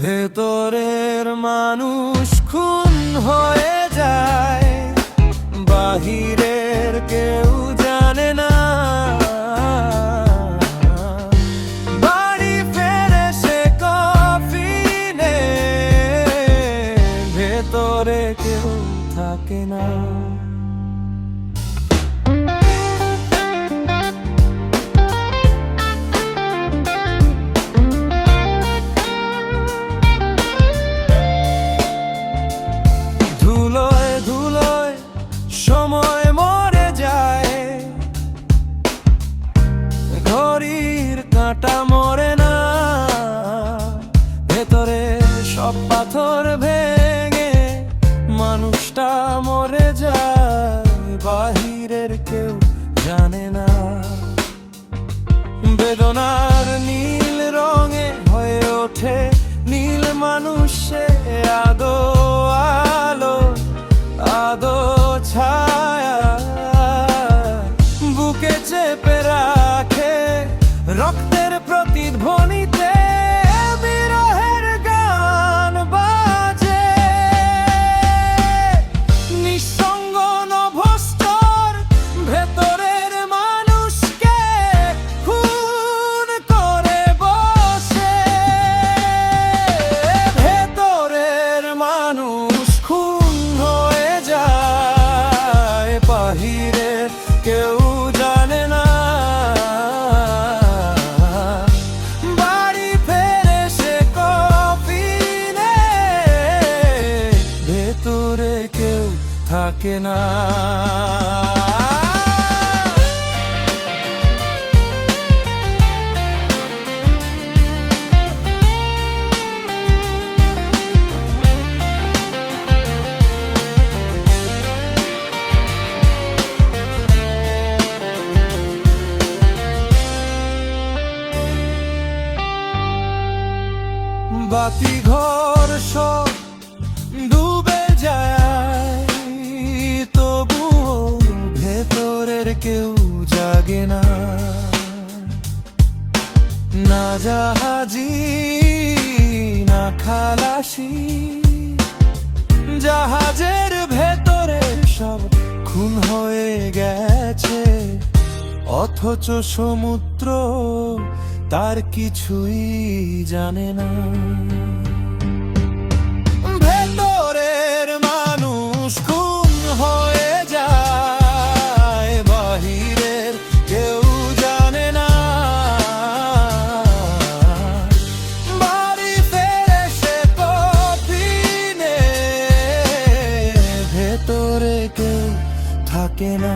ভেতরের মানুষ খুন হয়ে যায়, বাহিরের কেউ জানে না। বাড়ি ফেরে সে কফিনে, ভেতরে কেউ থাকে না। ধুলোয় ধুলোয় সময় মরে যায়, ঘড়ির কাঁটা মরে না। ভেতরে সব পাথর ভেঙে মানুষটা মরে যায়, বাহিরের কেউ জানে না। বেদনার নীল রঙে হয়ে ওঠে নীল মানুষে, আদো আলো আদো ছায়া বুকে চেপে রাখে রক্তের প্রতিধ্বনিতে। বিরহের গান বাজে নিঃসঙ্গ নভোস্তর, ভেতরের মানুষকে খুন করে বসে। ভেতরের মানুষ খুন হয়ে যায়, বাহিরের কেউ জানে না। বাড়ি ফেরে সে কফিনে, ভেতরে কেউ থাকে না। বাতি ঘর সব ডুবে যায়, তবুও ভেতরের কেউ জাগে না। না জাহাজি না খালাসি, জাহাজের ভেতরে সব খুন হয়ে গেছে, অথচ সমুদ্র তার কিছুই জানে না। ভেতরের মানুষ খুন হয়ে যায়, বাহিরের কেউ জানে না। বাড়ি ফেরে সে কফিনে, ভেতরে কেউ থাকে না।